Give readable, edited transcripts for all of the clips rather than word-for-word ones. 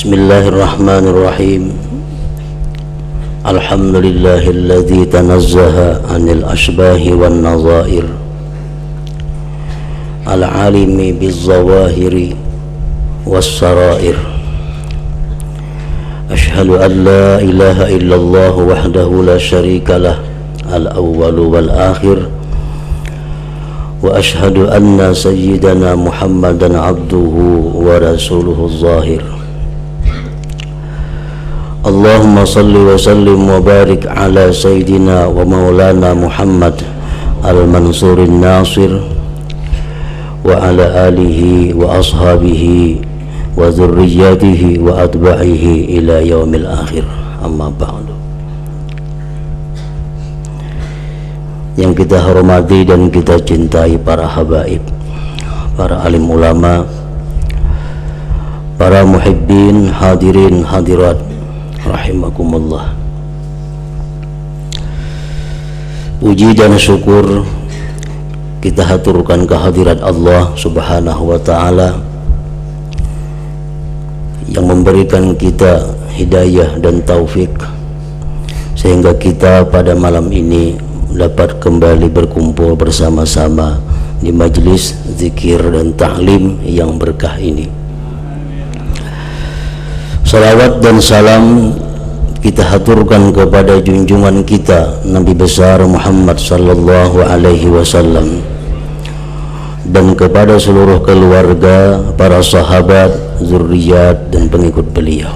Bismillahirrahmanirrahim. Alhamdulillahilladzi tanazzaha 'anil asbahi wan nazair, al-alimi biz-zawahiri was-sarair. Ashhadu an la ilaha illallah wahdahu la syarikalah, al-awwalu wal-akhir. Wa ashhadu anna sayyidana Muhammadan abduhu wa rasuluhu zahir. Allahumma salli wa sallim wa barik ala sayyidina wa maulana Muhammad al-mansurin nasir wa ala alihi wa ashabihi wa dhurriyyatihi wa atba'ihi ila yaumil akhir. Amma ba'du. Yang kita hormati dan kita cintai para habaib, para alim ulama, para muhibbin, hadirin hadirat rahimakumullah. Puji dan syukur kita haturkan kehadirat Allah subhanahu wa ta'ala yang memberikan kita hidayah dan taufik sehingga kita pada malam ini dapat kembali berkumpul bersama-sama di majlis zikir dan ta'lim yang berkah ini. Salawat dan salam kita haturkan kepada junjungan kita Nabi besar Muhammad sallallahu alaihi wasallam dan kepada seluruh keluarga, para sahabat, zuriat dan pengikut beliau.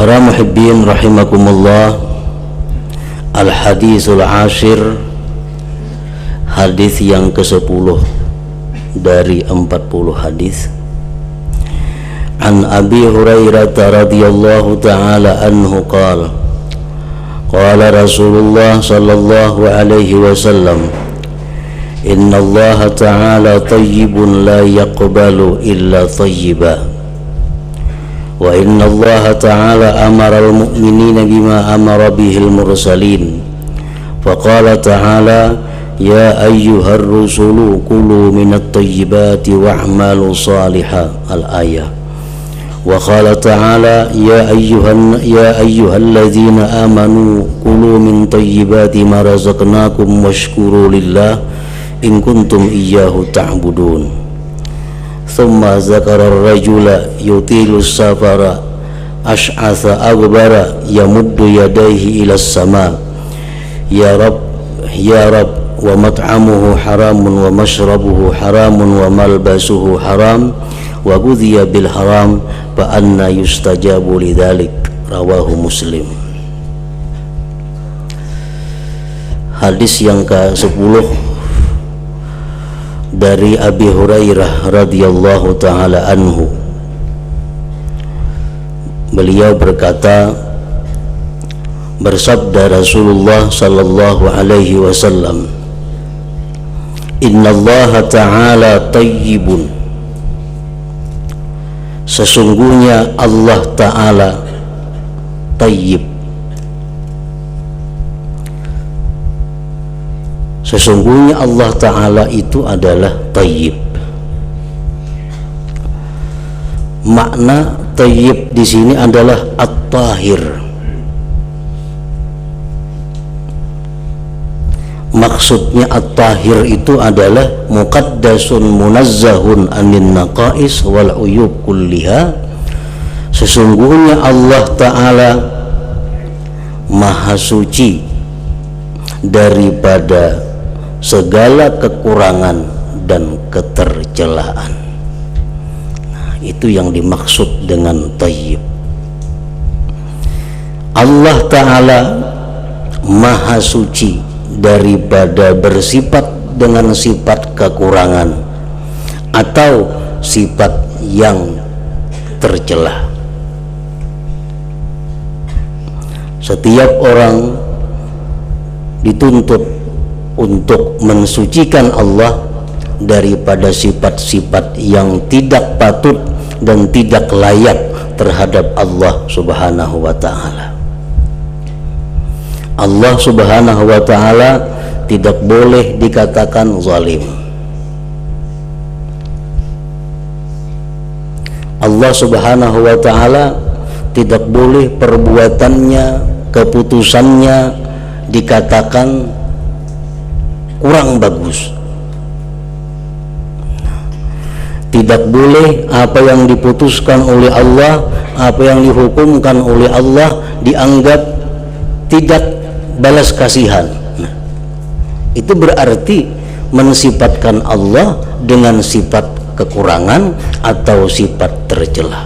Para muhibbin rahimakumullah, al-hadisul ashir, hadis yang ke-10 dari 40 hadis. An Abi Hurairah radhiyallahu ta'ala anhu qala qala Rasulullah sallallahu alaihi wasallam, inna Allah ta'ala tayyibun la yaqbalu illa tayyiba wa inna Allah ta'ala amara al-mu'minina bima amara bihil mursalin faqala ta'ala ya ayyuhar rusulu kulu minat tayyibati wa'malu salihah. Al-ayah. Wa qala ta'ala ya ayyuhalladzina amanu kulu min tayyibati ma razaqnakum washkuru lillah in kuntum iyyahu ta'budun. Thumma zakara ar-rajula yutilu safara ash'atha aghbara yamuddu yadayhi ila as-sama ya rab wa mat'amuhu haramun wa mashrabuhu haramun wa malbasuhu haram wa ghudhiya bil haram fa anna yustajabu lidzalik. Rawahu Muslim. Hadis yang ke-10 dari Abi Hurairah radhiyallahu taala anhu. Beliau berkata, bersabda Rasulullah sallallahu alaihi wasallam, innallaha ta'ala tayyibun, sesungguhnya Allah ta'ala tayyib, sesungguhnya Allah ta'ala itu adalah tayyib. Makna tayyib di sini adalah at-tahir. Maksudnya at-tahir itu adalah muqaddasun munazzahun anin naqais wal uyub kulliha. Sesungguhnya Allah ta'ala maha suci daripada segala kekurangan dan ketercelaan. Nah, itu yang dimaksud dengan tayyib. Allah ta'ala maha suci daripada bersifat dengan sifat kekurangan atau sifat yang tercela. Setiap orang dituntut untuk mensucikan Allah daripada sifat-sifat yang tidak patut dan tidak layak terhadap Allah subhanahu wa ta'ala. Allah subhanahu wa ta'ala tidak boleh dikatakan zalim. Allah Subhanahu wa ta'ala tidak boleh perbuatannya, keputusannya dikatakan kurang bagus. Tidak boleh apa yang diputuskan oleh Allah, apa yang dihukumkan oleh Allah dianggap tidak balas kasihan. Nah, itu berarti mensifatkan Allah dengan sifat kekurangan atau sifat tercela.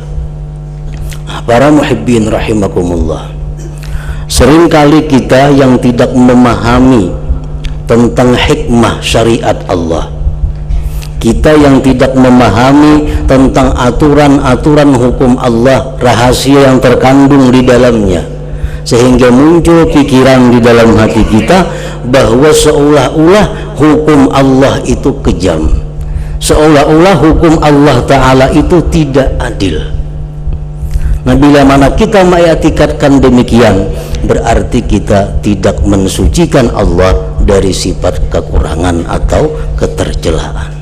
Nah, para muhibbin rahimakumullah, seringkali kita yang tidak memahami tentang hikmah syariat Allah, kita yang tidak memahami tentang aturan-aturan hukum Allah, rahasia yang terkandung di dalamnya, sehingga muncul pikiran di dalam hati kita bahwa seolah-olah hukum Allah itu kejam, seolah-olah hukum Allah Ta'ala itu tidak adil. Nah, bila mana kita mengitikadkan demikian, berarti kita tidak mensucikan Allah dari sifat kekurangan atau ketercelaan.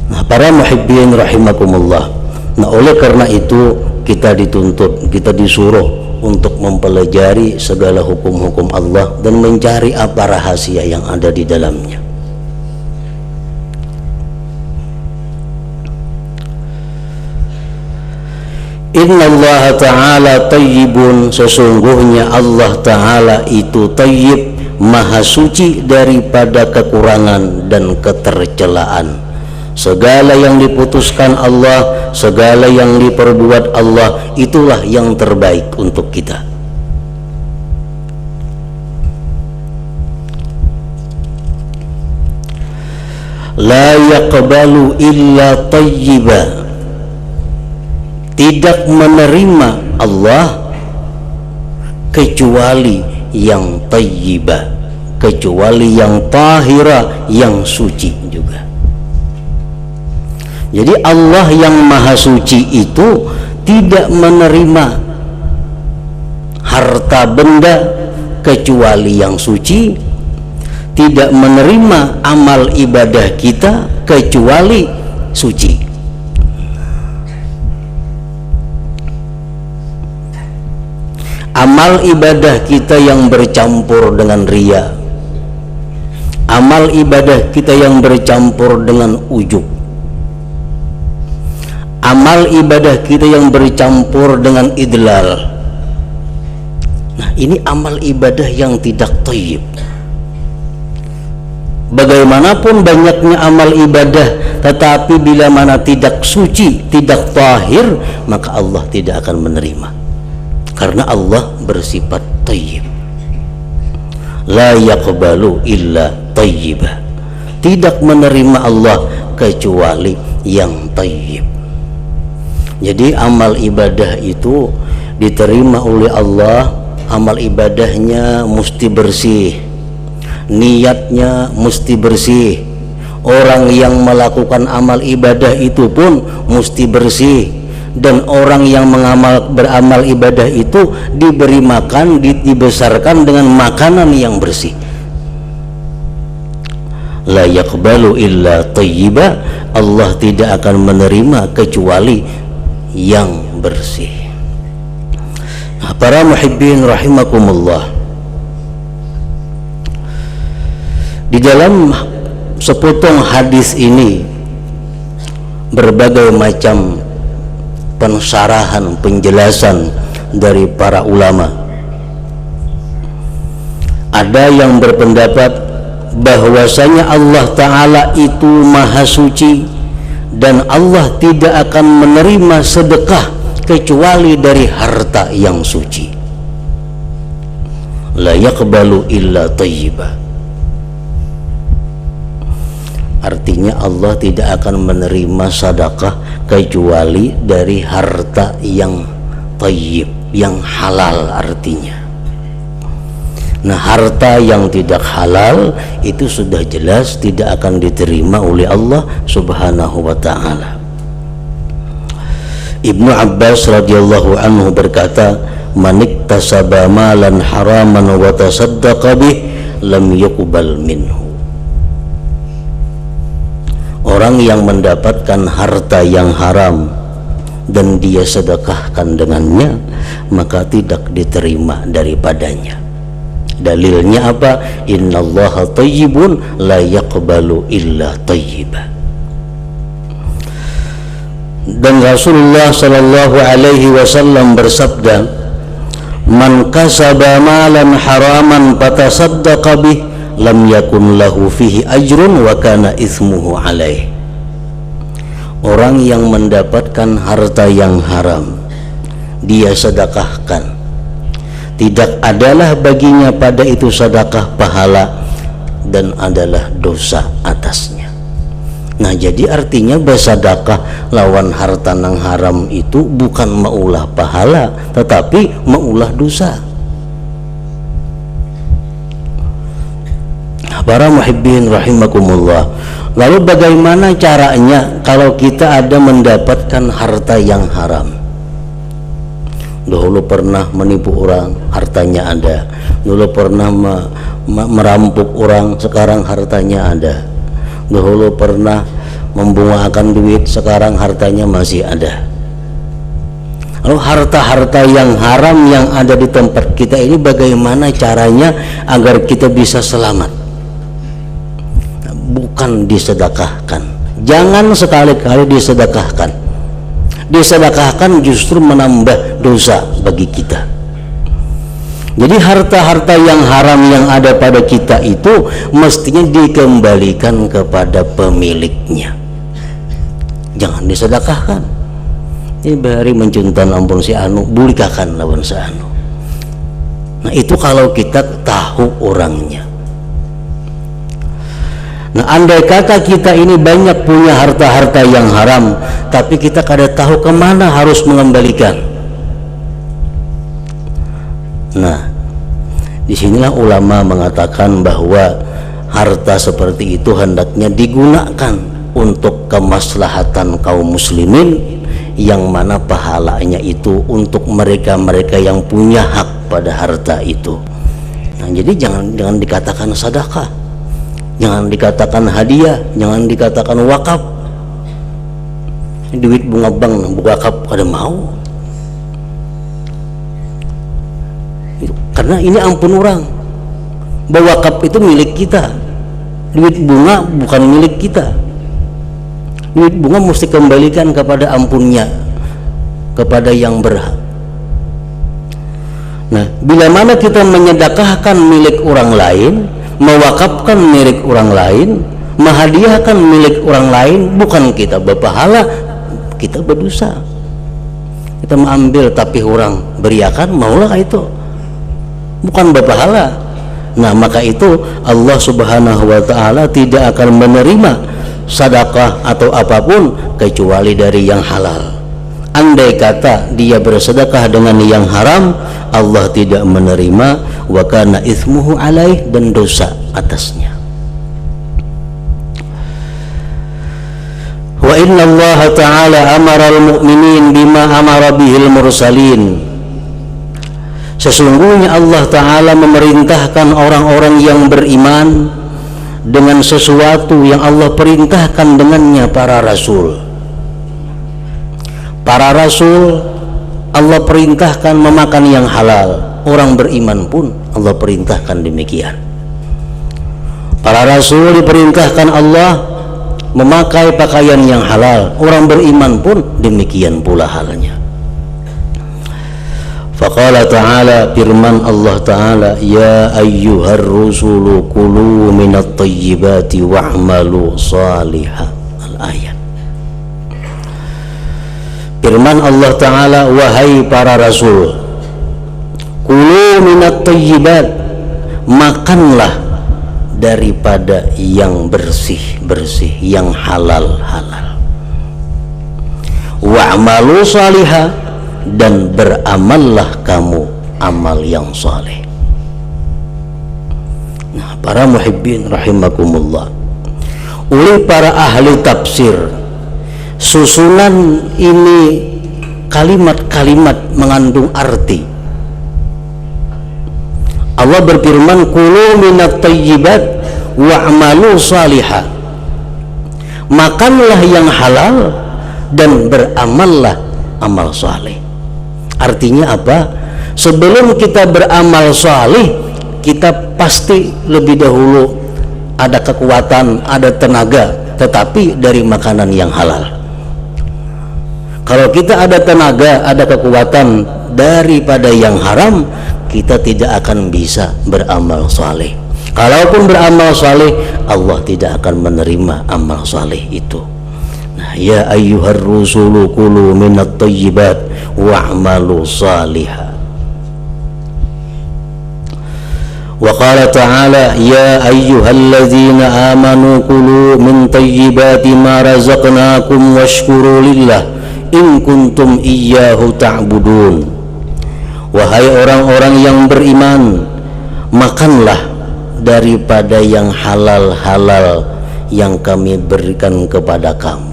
Nah, para muhibbin rahimakumullah, nah oleh karena itu kita dituntut, kita disuruh untuk mempelajari segala hukum-hukum Allah dan mencari apa rahasia yang ada di dalamnya. Inna Allah Ta'ala tayyibun, sesungguhnya Allah Ta'ala itu tayyib, maha suci daripada kekurangan dan ketercelaan. Segala yang diputuskan Allah, segala yang diperbuat Allah, itulah yang terbaik untuk kita. La yaqbalu illa tayyiba, tidak menerima Allah kecuali yang tayyibah, kecuali yang tahira, yang suci juga. Jadi Allah yang maha suci itu tidak menerima harta benda kecuali yang suci, tidak menerima amal ibadah kita kecuali suci. Amal ibadah kita yang bercampur dengan riya, amal ibadah kita yang bercampur dengan ujub, amal ibadah kita yang bercampur dengan idlal, nah ini amal ibadah yang tidak thayyib. Bagaimanapun banyaknya amal ibadah, tetapi bila mana tidak suci, tidak tahir, maka Allah tidak akan menerima, karena Allah bersifat thayyib. La yaqbalu illa thayyibah, tidak menerima Allah kecuali yang thayyib. Jadi amal ibadah itu diterima oleh Allah, amal ibadahnya mesti bersih, niatnya mesti bersih. Orang yang melakukan amal ibadah itu pun mesti bersih, dan orang yang beramal ibadah itu diberi makan, dibesarkan dengan makanan yang bersih. La yaqbalu illa tayyiba, Allah tidak akan menerima kecuali yang bersih. Nah, para muhibbin rahimakumullah, di dalam sepotong hadis ini berbagai macam pensyarahan, penjelasan dari para ulama. Ada yang berpendapat bahwasanya Allah Ta'ala itu maha suci dan Allah tidak akan menerima sedekah kecuali dari harta yang suci. La yaqbalu illa thayyibah, artinya Allah tidak akan menerima sedekah kecuali dari harta yang thayyib, yang halal artinya. Nah, harta yang tidak halal itu sudah jelas tidak akan diterima oleh Allah Subhanahu wa ta'ala. Ibnu Abbas radhiyallahu anhu berkata, "Man iktasaba malan haraman wa tasaddaqa bih lam yuqbal minhu." orang yang mendapatkan harta yang haram dan dia sedekahkan dengannya, maka tidak diterima daripadanya. Dalilnya apa? Innallaha thayyibun la yaqbalu illa thayyiba. Dan Rasulullah sallallahu alaihi wasallam bersabda, man kasaba malan haraman fatasaddaqa bih lam yakun lahu fihi ajrun wa kana ismuhu alaih. Orang yang mendapatkan harta yang haram, dia sedekahkan, tidak adalah baginya pada itu sedekah pahala dan adalah dosa atasnya. Nah, jadi artinya bersedekah lawan harta nang haram itu bukan maulah pahala, tetapi maulah dosa. Para muhibbin rahimakumullah, lalu bagaimana caranya kalau kita ada mendapatkan harta yang haram? Dahulu pernah menipu orang, hartanya ada. Dulu pernah merampok orang, sekarang hartanya ada. Dahulu pernah membungakan duit, sekarang hartanya masih ada. Lalu harta-harta yang haram yang ada di tempat kita ini bagaimana caranya agar kita bisa selamat? Bukan disedekahkan. Jangan sekali-kali disedekahkan. Disedekahkan justru menambah dosa bagi kita. Jadi harta-harta yang haram yang ada pada kita itu mestinya dikembalikan kepada pemiliknya. Jangan disedekahkan. Ini bari mencuntan ampun si anu, bulikakan lawan si anu. Nah, itu kalau kita tahu orangnya. Nah, andai kata kita ini banyak punya harta-harta yang haram, tapi kita kada tahu kemana harus mengembalikan. Nah, disinilah ulama mengatakan bahwa harta seperti itu hendaknya digunakan untuk kemaslahatan kaum muslimin, yang mana pahalanya itu untuk mereka-mereka yang punya hak pada harta itu. Nah, jadi jangan dikatakan sedekah. Jangan dikatakan hadiah, jangan dikatakan wakaf. Duit bunga bank wakaf kada mau. Karena ini ampun orang. Bahwa wakaf itu milik kita. Duit bunga bukan milik kita. Duit bunga mesti kembalikan kepada ampunnya, kepada yang berhak. Nah, bila mana kita menyedekahkan milik orang lain, mewakafkan milik orang lain, menghadiahkan milik orang lain, bukan kita berpahala, kita berdosa. Kita mengambil tapi orang beriakan, maulah itu, bukan berpahala. Nah, maka itu Allah subhanahu wa ta'ala tidak akan menerima sedekah atau apapun kecuali dari yang halal. Andai kata dia bersedekah dengan yang haram, Allah tidak menerima, wa kana itsmuhu alaih, dan dosa atasnya. Wa inna Allah ta'ala amara al-mu'minin bima amara bihil mursalin. Sesungguhnya Allah ta'ala memerintahkan orang-orang yang beriman dengan sesuatu yang Allah perintahkan dengannya para rasul. Para rasul Allah perintahkan memakan yang halal. Orang beriman pun Allah perintahkan demikian. Para rasul diperintahkan Allah memakai pakaian yang halal. Orang beriman pun demikian pula halnya. Faqala ta'ala, firman Allah ta'ala, ya ayyuhar rusulu kulu minat tayyibati wa'malu salihah. Al-ayat. Firman Allah ta'ala, wahai para rasul, kulu minat tayyibat, makanlah daripada yang bersih-bersih, yang halal-halal. Wa'malu salihah, dan beramallah kamu amal yang saleh. Nah, para muhibbin rahimakumullah, oleh para ahli tafsir, susunan ini kalimat-kalimat mengandung arti. Allah berfirman, kulu minat tayyibat wa'malu salihah, makanlah yang halal dan beramallah amal saleh. Artinya apa? Sebelum kita beramal saleh, kita pasti lebih dahulu ada kekuatan, ada tenaga, tetapi dari makanan yang halal. Kalau kita ada tenaga, ada kekuatan daripada yang haram, kita tidak akan bisa beramal saleh. Kalaupun beramal saleh, Allah tidak akan menerima amal saleh itu. Nah, ya ayyuhar rusulu kulu minat thayyibat wa'malu salihah. Wa qala ta'ala ya ayyuhalladzina amanu kulu min thayyibati ma razaqnakum washkuru lillah in kuntum iyyahu ta'budun. Wahai orang-orang yang beriman, makanlah daripada yang halal-halal yang kami berikan kepada kamu.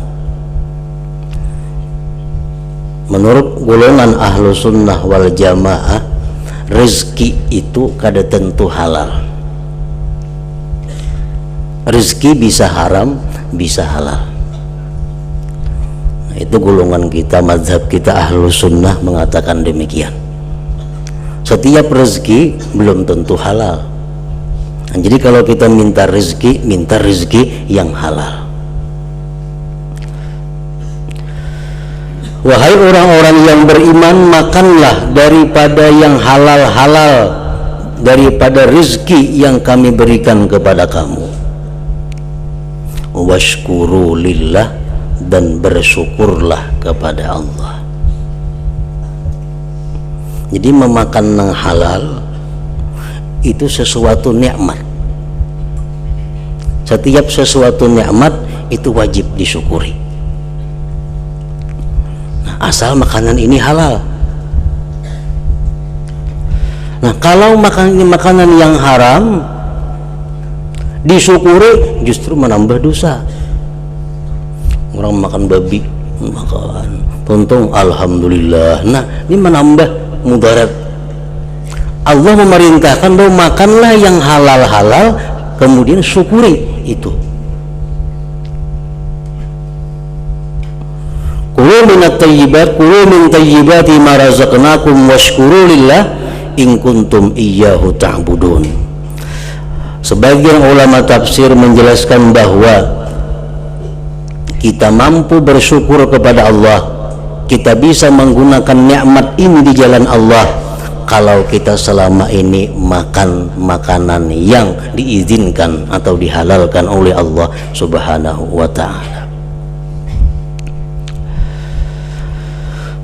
Menurut golongan ahlu sunnah wal jamaah, rezeki itu kada tentu halal. Rezeki bisa haram, bisa halal. Nah, itu golongan kita, mazhab kita ahlu sunnah mengatakan demikian. Setiap rezeki belum tentu halal. Nah, jadi kalau kita minta rezeki yang halal. Wahai orang-orang yang beriman, makanlah daripada yang halal-halal, daripada rezeki yang kami berikan kepada kamu. Washkuru lillah, dan bersyukurlah kepada Allah. Jadi memakan yang halal itu sesuatu nikmat. Setiap sesuatu nikmat itu wajib disyukuri. Asal makanan ini halal. Nah, kalau makanan yang haram disyukuri justru menambah dosa. Orang makan babi, makan untung alhamdulillah. Nah, ini menambah mudarat. Allah memerintahkan bahwa makanlah yang halal-halal, kemudian syukuri itu. Kulu minat thayyibat, kulu min thayyibati ma razaqnakum washkuru lillah in kuntum iyyahu ta'budun. Sebagian ulama tafsir menjelaskan bahwa kita mampu bersyukur kepada Allah, kita bisa menggunakan nikmat ini di jalan Allah kalau kita selama ini makan makanan yang diizinkan atau dihalalkan oleh Allah Subhanahu wa ta'ala.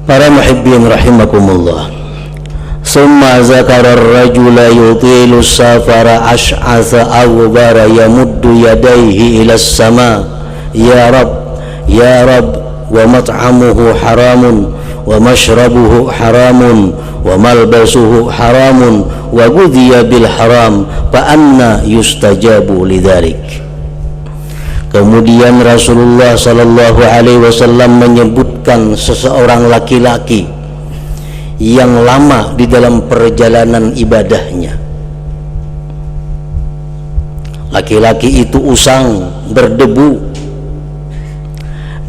Para muhibbin rahimakumullah, summa zakara ar-rajula yutilu safara ash'atha aghbara yamuddu yadayhi ila as-sama ya rab wa mat'amuhu haramun wa mashrabuhu haramun wa malbasuhu haramun wa ghudhiya bil haram fa anna yustajabu lidzalik. Kemudian Rasulullah sallallahu alaihi wasallam menyebutkan seseorang laki-laki yang lama di dalam perjalanan ibadahnya. Laki-laki itu usang, berdebu.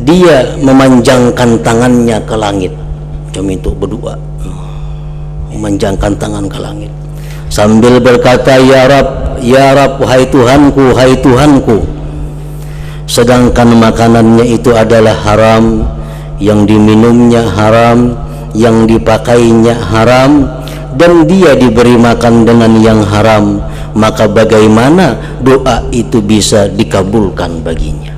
Dia memanjangkan tangannya ke langit. Macam itu berdoa. Memanjangkan tangan ke langit sambil berkata, ya Rab, wahai Tuhanku, wahai Tuhanku. Sedangkan makanannya itu adalah haram, yang diminumnya haram, yang dipakainya haram, dan dia diberi makan dengan yang haram, maka bagaimana doa itu bisa dikabulkan baginya?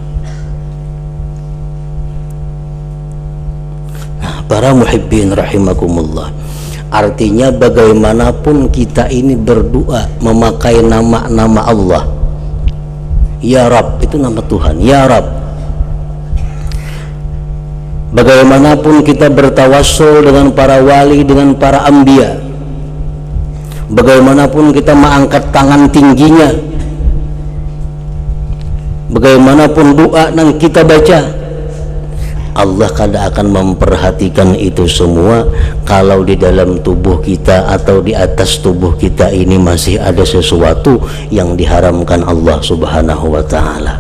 Nah, para muhibbin rahimakumullah, artinya bagaimanapun kita ini berdoa memakai nama-nama Allah. Ya Rab, itu nama Tuhan, ya Rab. Bagaimanapun kita bertawassul dengan para wali, dengan para anbiya, bagaimanapun kita mengangkat tangan tingginya, bagaimanapun doa yang kita baca, Allah kada akan memperhatikan itu semua kalau di dalam tubuh kita atau di atas tubuh kita ini masih ada sesuatu yang diharamkan Allah Subhanahu wa ta'ala.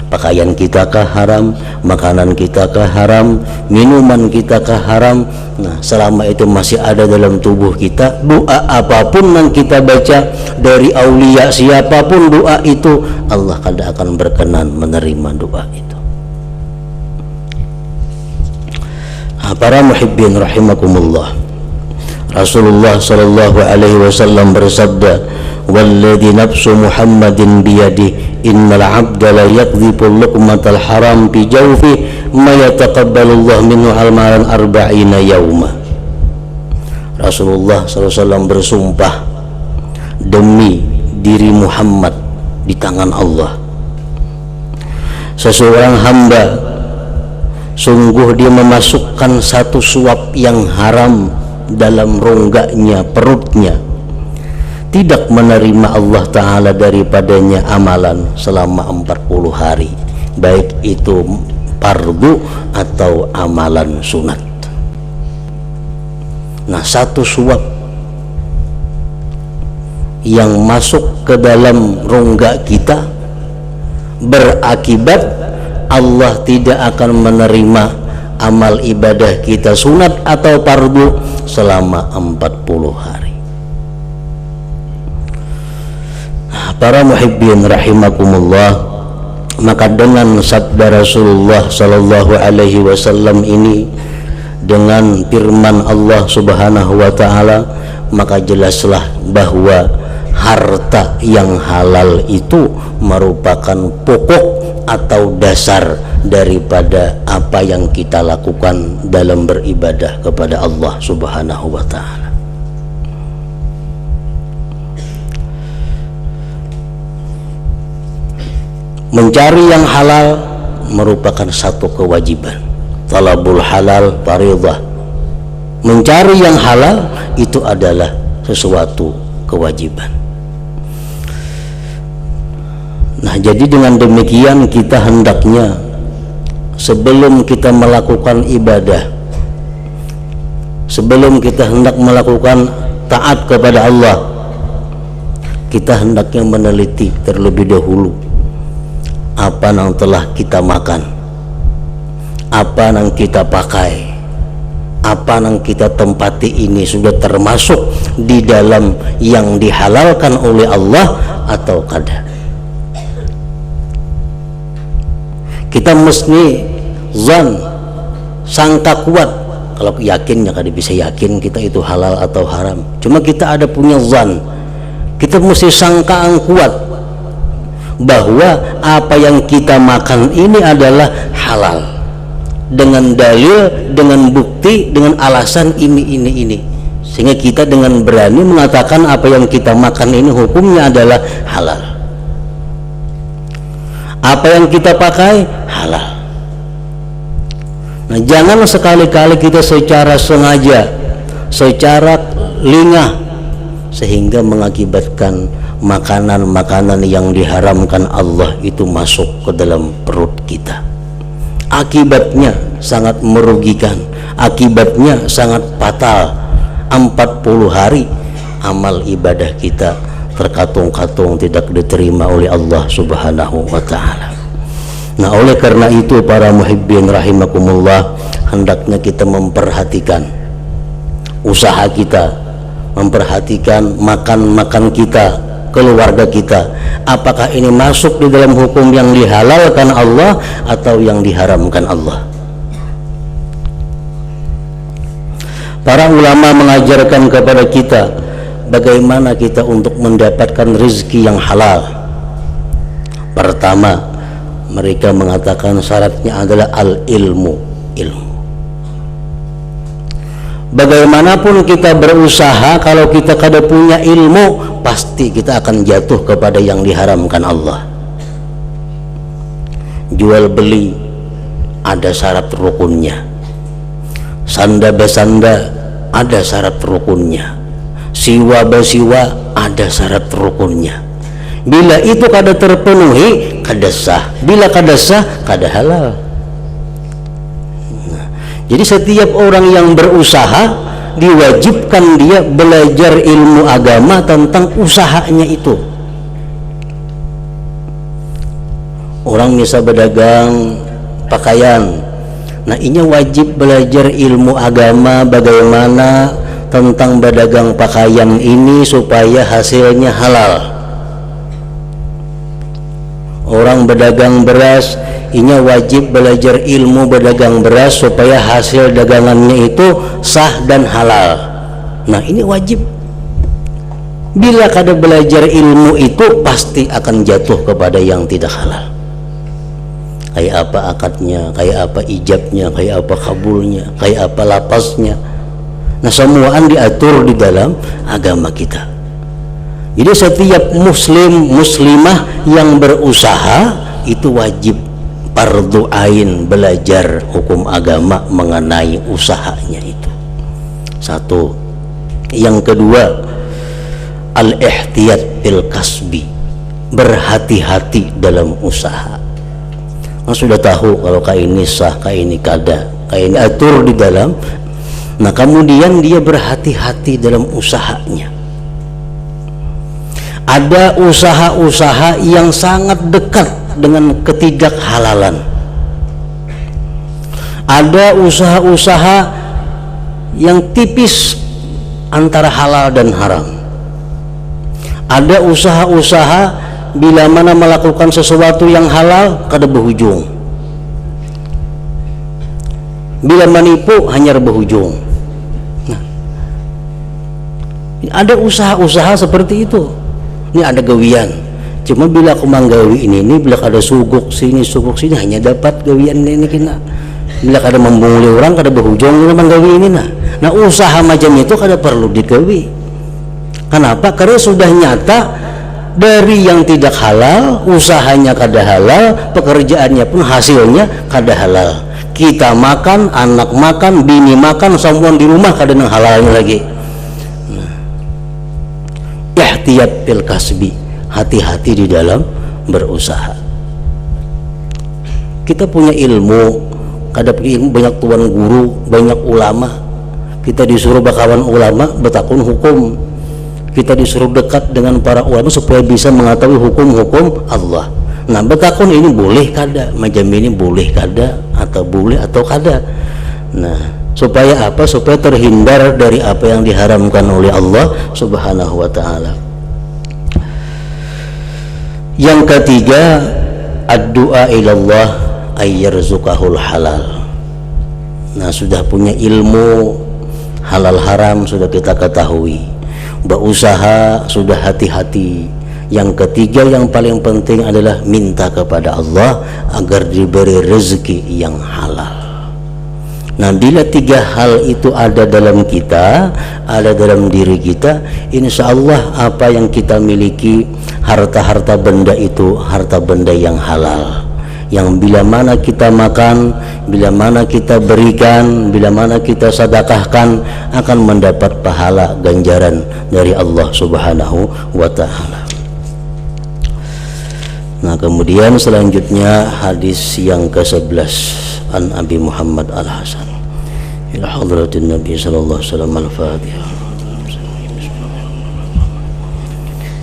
Pakaian kita kah haram, makanan kita kah haram, minuman kita kah haram. Nah, selama itu masih ada dalam tubuh kita, doa apapun yang kita baca dari aulia siapapun doa itu, Allah kada akan berkenan menerima doa itu. Nah, para muhibbin rahimakumullah, Rasulullah sallallahu alaihi wasallam bersabda, "Walladzi nafsu Muhammadin biyadihi, innal 'abda la yakdhibu luqmatal haram fi jawfi ma yataqabbalullahu minhu al-malan arba'ina yauma." Rasulullah sallallahu alaihi wasallam bersumpah, demi diri Muhammad di tangan Allah, seseorang hamba sungguh dia memasukkan satu suap yang haram dalam rongganya, perutnya, tidak menerima Allah Ta'ala daripadanya amalan selama 40 hari, baik itu fardu atau amalan sunat. Nah, satu suap yang masuk ke dalam rongga kita berakibat Allah tidak akan menerima amal ibadah kita sunat atau fardu selama 40 hari. Para muhibbin rahimakumullah, maka dengan sabda Rasulullah sallallahu alaihi wasallam ini, dengan firman Allah Subhanahu wa taala, maka jelaslah bahwa harta yang halal itu merupakan pokok atau dasar daripada apa yang kita lakukan dalam beribadah kepada Allah Subhanahu wa taala. Mencari yang halal merupakan satu kewajiban. Talabul halal fardhah. Mencari yang halal itu adalah sesuatu kewajiban. Nah, jadi dengan demikian kita hendaknya sebelum kita melakukan ibadah, sebelum kita hendak melakukan taat kepada Allah, kita hendaknya meneliti terlebih dahulu apa yang telah kita makan, apa yang kita pakai, apa yang kita tempati ini sudah termasuk di dalam yang dihalalkan oleh Allah atau kada. Kita mesti zan, sangka kuat. Kalau yakinnya kada bisa yakin kita itu halal atau haram, cuma kita ada punya zan, kita mesti sangkaan kuat bahwa apa yang kita makan ini adalah halal, dengan dalil, dengan bukti, dengan alasan ini, sehingga kita dengan berani mengatakan apa yang kita makan ini hukumnya adalah halal. Apa yang kita pakai halal. Nah, jangan sekali-kali kita secara sengaja, secara lingah, sehingga mengakibatkan makanan-makanan yang diharamkan Allah itu masuk ke dalam perut kita. Akibatnya sangat merugikan, akibatnya sangat fatal. 40 hari amal ibadah kita terkatung-katung tidak diterima oleh Allah Subhanahu wa taala. Nah, oleh karena itu para muhibbin rahimakumullah, hendaknya kita memperhatikan usaha kita, memperhatikan makan-makan kita, keluarga kita, apakah ini masuk di dalam hukum yang dihalalkan Allah atau yang diharamkan Allah. Para ulama mengajarkan kepada kita bagaimana kita untuk mendapatkan rezeki yang halal. Pertama, mereka mengatakan syaratnya adalah al-ilmu, ilmu. Bagaimanapun kita berusaha, kalau kita kada punya ilmu, pasti kita akan jatuh kepada yang diharamkan Allah. Jual beli ada syarat rukunnya, sanda besanda ada syarat rukunnya, siwa besiwa ada syarat rukunnya. Bila itu kada terpenuhi, kada sah. Bila kada sah, kada halal. Nah, jadi setiap orang yang berusaha diwajibkan dia belajar ilmu agama tentang usahanya itu. orang bisa berdagang pakaian. Nah, ini wajib belajar ilmu agama bagaimana tentang berdagang pakaian ini supaya hasilnya halal. Orang berdagang beras, ini wajib belajar ilmu berdagang beras supaya hasil dagangannya itu sah dan halal. Nah, ini wajib. Bila kada belajar ilmu itu pasti akan jatuh kepada yang tidak halal. Kayak apa akadnya, kayak apa ijabnya, kayak apa kabulnya, kayak apa lapasnya. Nah, semuaan diatur di dalam agama kita. Jadi setiap muslim muslimah yang berusaha itu wajib fardu ain belajar hukum agama mengenai usahanya itu. Satu. Yang kedua, al-ihtiyat bil kasbi, berhati-hati dalam usaha. Nah, sudah tahu kalau kayak ini sah, kayak ini kada, kayak ini atur di dalam. Nah, kemudian dia berhati-hati dalam usahanya. Ada usaha-usaha yang sangat dekat dengan ketidakhalalan. Ada usaha-usaha yang tipis antara halal dan haram. Ada usaha-usaha bila mana melakukan sesuatu yang halal kada berujung. Bila menipu hanya berujung. Nah, ada usaha-usaha seperti itu. Ini ada gawian. Cuma bila aku manggawi ini bila ada suguk sini hanya dapat gawian ini kena. Bila kada membunguli orang kada berujung manggawi ini nah. Nah, usaha macam itu kada perlu digawi. Kenapa? Karena sudah nyata dari yang tidak halal, usahanya kada halal, pekerjaannya pun hasilnya kada halal. Kita makan, anak makan, bini makan, semua di rumah kada nang halalnya lagi. Nah, ihtiyat bil kasbi, hati-hati di dalam berusaha. Kita punya ilmu, kada ilmu, banyak tuan guru, banyak ulama. Kita disuruh bakawan ulama, bertakun hukum. Kita disuruh dekat dengan para ulama supaya bisa mengetahui hukum-hukum Allah. Nah, bertakun ini boleh kada, macam ini boleh kada, atau boleh atau kada. Nah, supaya apa? Supaya terhindar dari apa yang diharamkan oleh Allah Subhanahu wa ta'ala. Yang ketiga, ad-du'a ilallah ayyarzuqahul halal. Nah, sudah punya ilmu halal haram sudah kita ketahui, berusaha sudah hati-hati. Yang ketiga yang paling penting adalah minta kepada Allah agar diberi rezeki yang halal. Nah, bila tiga hal itu ada dalam kita, ada dalam diri kita, insya Allah apa yang kita miliki, harta-harta benda itu harta benda yang halal, yang bila mana kita makan, bila mana kita berikan, bila mana kita sedekahkan akan mendapat pahala ganjaran dari Allah Subhanahu wa ta'ala. Nah, kemudian selanjutnya hadis yang ke-11 an Abi Muhammad Al-Hasan ila hadratin Nabi sallallahu alaihi wasallam al-Fatihah.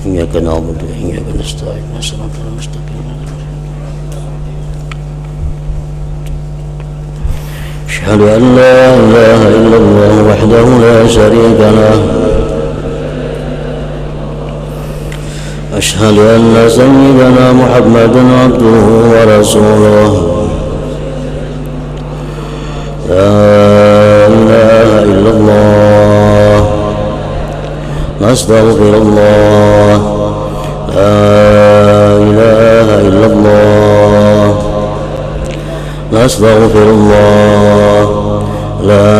Iyyaka na'budu wa iyyaka nasta'in ihdinas mustaqim. Asyhadu an la ilaha illallah wahdahu la syarika lah. أشهد أن سيدنا محمدا عبده ورسوله لا إله إلا الله نستغفر الله لا إله إلا الله نستغفر الله لا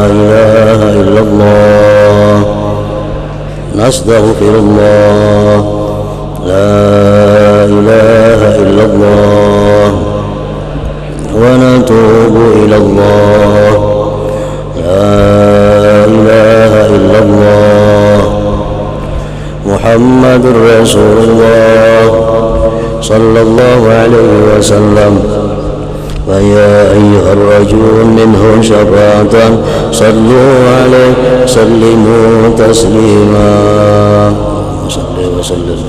إله إلا الله نستغفر الله لا إله إلا الله ونتوب إلى الله لا إله إلا الله محمد رسول الله صلى الله عليه وسلم ويا أيها الرجل منهم شفاعة صلوا عليه سلموا تسليما صلى وسلم